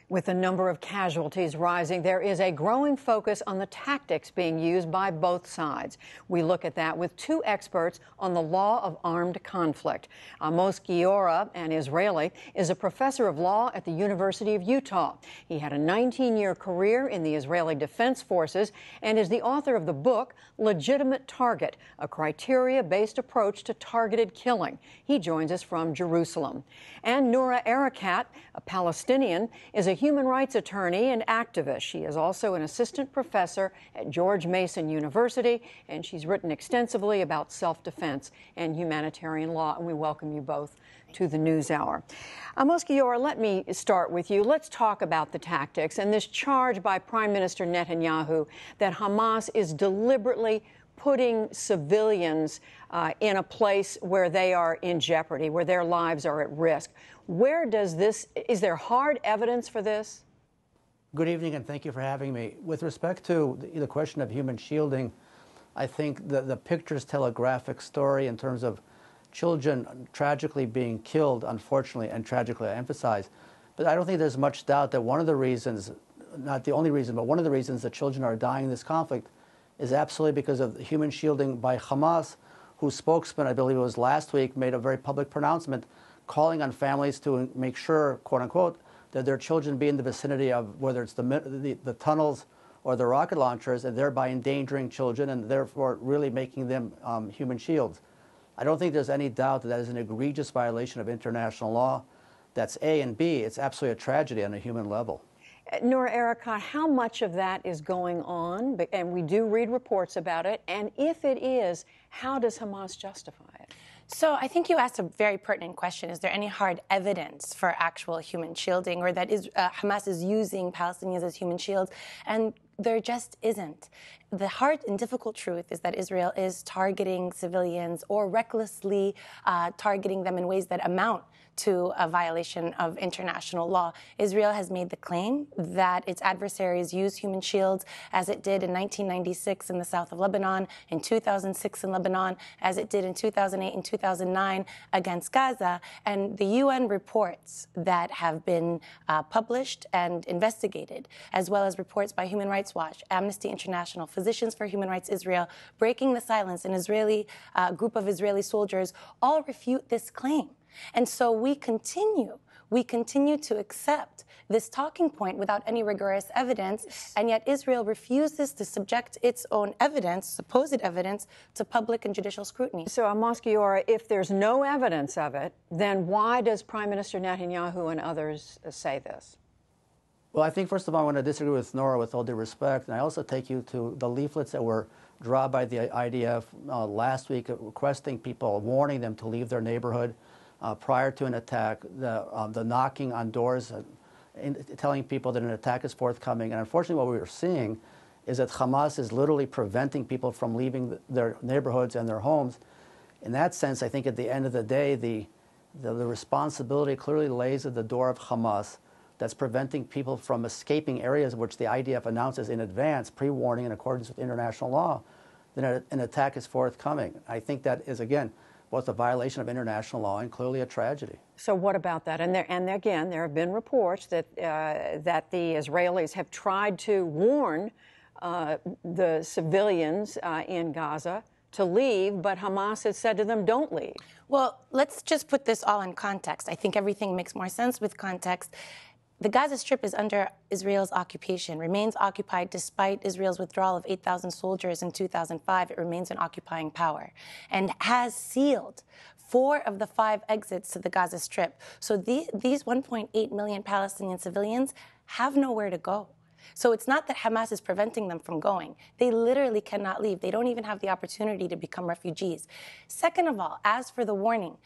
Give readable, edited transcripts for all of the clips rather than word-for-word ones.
With the number of casualties rising, there is a growing focus on the tactics being used by both sides. We look at that with two experts on the law of armed conflict. Amos Giora, an Israeli, is a professor of law at the University of Utah. He had a 19-year career in the Israeli Defense Forces and is the author of the book Legitimate Target, a criteria-based approach to targeted killing. He joins us from Jerusalem. And Noura Erakat, a Palestinian, is a human rights attorney and activist. She is also an assistant professor at George Mason University, and she's written extensively about self-defense and humanitarian law. And we welcome you both to the NewsHour. Amos Giora, let me start with you. Let's talk about the tactics and this charge by Prime Minister Netanyahu that Hamas is deliberately putting civilians in a place where they are in jeopardy, where their lives are at risk. Where does this, is there hard evidence for this? Good evening, and thank you for having me. With respect to the question of human shielding, I think the pictures tell a graphic story in terms of children tragically being killed, unfortunately, and tragically, I emphasize. But I don't think there's much doubt that one of the reasons, not the only reason, but one of the reasons that children are dying in this conflict is absolutely because of human shielding by Hamas, whose spokesman, I believe it was last week, made a very public pronouncement calling on families to make sure, quote unquote, that their children be in the vicinity of whether it's the tunnels or the rocket launchers, and thereby endangering children and therefore really making them human shields. I don't think there's any doubt that that is an egregious violation of international law. That's A, and B, it's absolutely a tragedy on a human level. Noura Erakat, how much of that is going on? And we do read reports about it. And if it is, how does Hamas justify it? So I think you asked a very pertinent question. Is there any hard evidence for actual human shielding, or that Hamas is using Palestinians as human shields? And there just isn't. The hard and difficult truth is that Israel is targeting civilians or recklessly targeting them in ways that amount to a violation of international law. Israel has made the claim that its adversaries use human shields, as it did in 1996 in the south of Lebanon, in 2006 in Lebanon, as it did in 2008 and 2009 against Gaza. And the UN reports that have been published and investigated, as well as reports by Human Rights Watch, Amnesty International, Physicians for Human Rights Israel, Breaking the Silence, an Israeli group of Israeli soldiers, all refute this claim. And so we continue to accept this talking point without any rigorous evidence, and yet Israel refuses to subject its own evidence, supposed evidence, to public and judicial scrutiny. So, Amos Giora, if there's no evidence of it, then why does Prime Minister Netanyahu and others say this? Well, I think, first of all, I want to disagree with Noura with all due respect, and I also take you to the leaflets that were drawn by the IDF last week requesting people, warning them to leave their neighborhood prior to an attack, the knocking on doors, telling people that an attack is forthcoming. And unfortunately, what we are seeing is that Hamas is literally preventing people from leaving their neighborhoods and their homes. In that sense, I think at the end of the day, the responsibility clearly lays at the door of Hamas, that's preventing people from escaping areas which the IDF announces in advance, pre-warning in accordance with international law, that an attack is forthcoming. I think that is, again, both a violation of international law and clearly a tragedy. So what about that? And again, there have been reports that that the Israelis have tried to warn the civilians in Gaza to leave, but Hamas has said to them, don't leave. Well, let's just put this all in context. I think everything makes more sense with context. The Gaza Strip is under Israel's occupation, remains occupied despite Israel's withdrawal of 8,000 soldiers in 2005. It remains an occupying power and has sealed 4 of the 5 exits to the Gaza Strip. So these 1.8 million Palestinian civilians have nowhere to go. So it's not that Hamas is preventing them from going. They literally cannot leave. They don't even have the opportunity to become refugees. Second of all, as for the warning,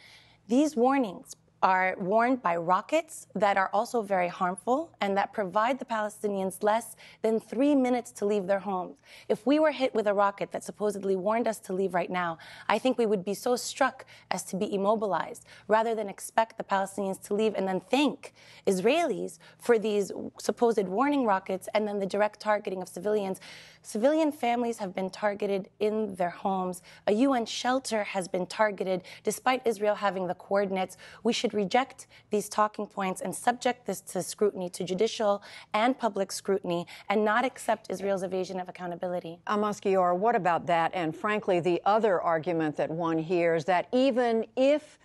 these warnings are warned by rockets that are also very harmful and that provide the Palestinians less than 3 minutes to leave their homes. If we were hit with a rocket that supposedly warned us to leave right now, I think we would be so struck as to be immobilized rather than expect the Palestinians to leave and then thank Israelis for these supposed warning rockets and then the direct targeting of civilians. Civilian families have been targeted in their homes. A UN shelter has been targeted despite Israel having the coordinates. We should should reject these talking points and subject this to scrutiny, to judicial and public scrutiny, and not accept Israel's evasion of accountability. Amos Giora, what about that? And frankly, the other argument that one hears, that even if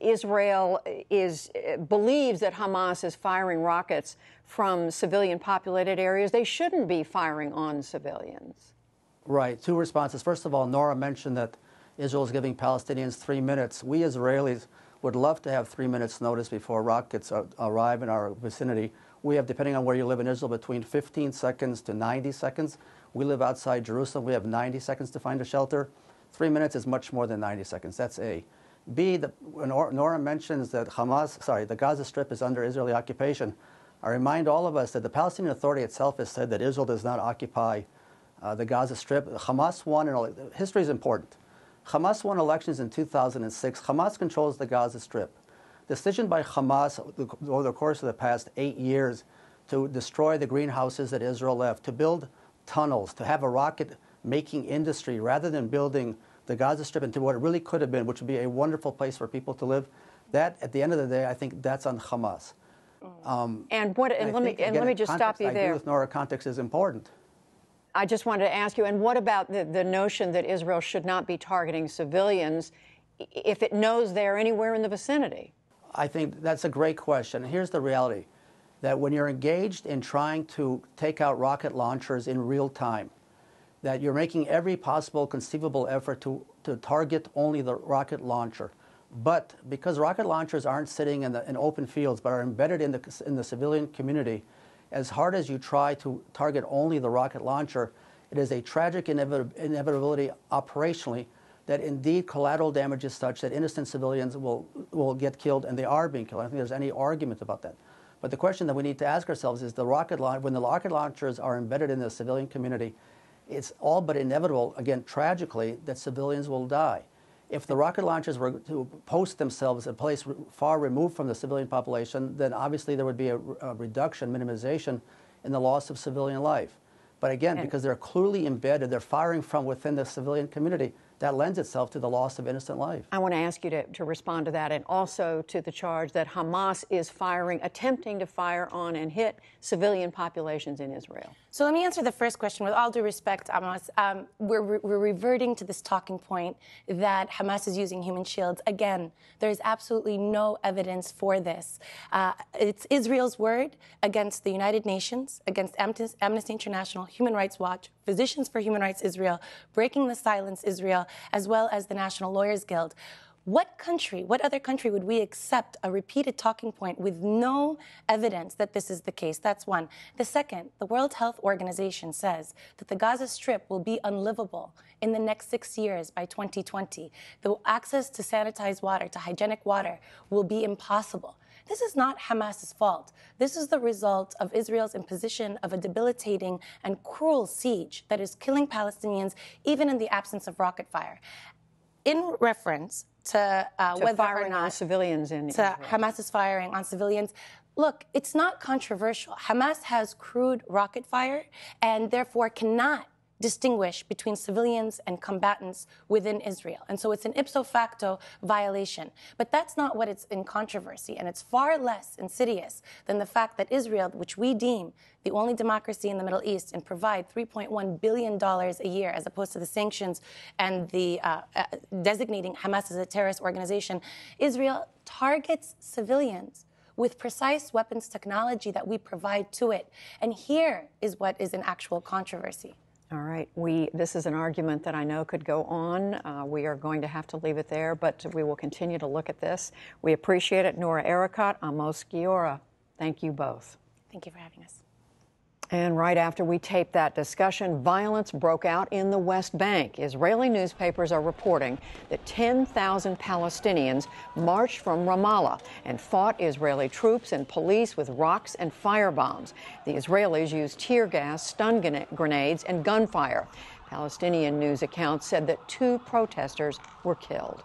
Israel believes that Hamas is firing rockets from civilian-populated areas, they shouldn't be firing on civilians. Right. Two responses. First of all, Noura mentioned that Israel is giving Palestinians 3 minutes. We Israelis would love to have 3 minutes notice before rockets arrive in our vicinity. We have, depending on where you live in Israel, between 15 seconds to 90 seconds. We live outside Jerusalem. We have 90 seconds to find a shelter. 3 minutes is much more than 90 seconds. That's A. B, Noura mentions that the Gaza Strip is under Israeli occupation. I remind all of us that the Palestinian Authority itself has said that Israel does not occupy the Gaza Strip. Hamas won, and history is important. Hamas won elections in 2006. Hamas controls the Gaza Strip. Decision by Hamas over the course of the past 8 years to destroy the greenhouses that Israel left, to build tunnels, to have a rocket-making industry rather than building the Gaza Strip into what it really could have been, which would be a wonderful place for people to live. That, at the end of the day, I think that's on Hamas. Let me just stop you there. I agree with Noura, context is important. I just wanted to ask you, and what about the notion that Israel should not be targeting civilians if it knows they're anywhere in the vicinity? I think that's a great question. Here's the reality, that when you're engaged in trying to take out rocket launchers in real time, that you're making every possible conceivable effort to target only the rocket launcher. But because rocket launchers aren't sitting in open fields but are embedded in the civilian community, as hard as you try to target only the rocket launcher, it is a tragic inevitability operationally that indeed collateral damage is such that innocent civilians will get killed, and they are being killed. I don't think there's any argument about that. But the question that we need to ask ourselves is when the rocket launchers are embedded in the civilian community, it's all but inevitable, again, tragically, that civilians will die. If the rocket launchers were to post themselves in a place far removed from the civilian population, then obviously there would be a reduction, minimization in the loss of civilian life. But again, because they're clearly embedded, they're firing from within the civilian community, that lends itself to the loss of innocent life. I want to ask you to respond to that, and also to the charge that Hamas is attempting to fire on and hit civilian populations in Israel. So let me answer the first question with all due respect, Amos. We're reverting to this talking point that Hamas is using human shields. Again, there is absolutely no evidence for this. It's Israel's word against the United Nations, against Amnesty International, Human Rights Watch, Physicians for Human Rights Israel, Breaking the Silence Israel, as well as the National Lawyers Guild. What other country would we accept a repeated talking point with no evidence that this is the case? That's one. The second, the World Health Organization says that the Gaza Strip will be unlivable in the next 6 years by 2020. The access to sanitized water, to hygienic water, will be impossible. This is not Hamas's fault. This is the result of Israel's imposition of a debilitating and cruel siege that is killing Palestinians even in the absence of rocket fire. In reference to whether firing or not on civilians in Israel. Hamas is firing on civilians, look, it's not controversial. Hamas has crude rocket fire and therefore cannot distinguish between civilians and combatants within Israel. And so it's an ipso facto violation. But that's not what it's in controversy. And it's far less insidious than the fact that Israel, which we deem the only democracy in the Middle East and provide $3.1 billion a year, as opposed to the sanctions and the designating Hamas as a terrorist organization, Israel targets civilians with precise weapons technology that we provide to it. And here is what is an actual controversy. All right. This is an argument that I know could go on. We are going to have to leave it there, but we will continue to look at this. We appreciate it. Noura Erakat, Amos Giora, thank you both. Thank you for having us. And right after we taped that discussion, violence broke out in the West Bank. Israeli newspapers are reporting that 10,000 Palestinians marched from Ramallah and fought Israeli troops and police with rocks and firebombs. The Israelis used tear gas, stun grenades, and gunfire. Palestinian news accounts said that 2 protesters were killed.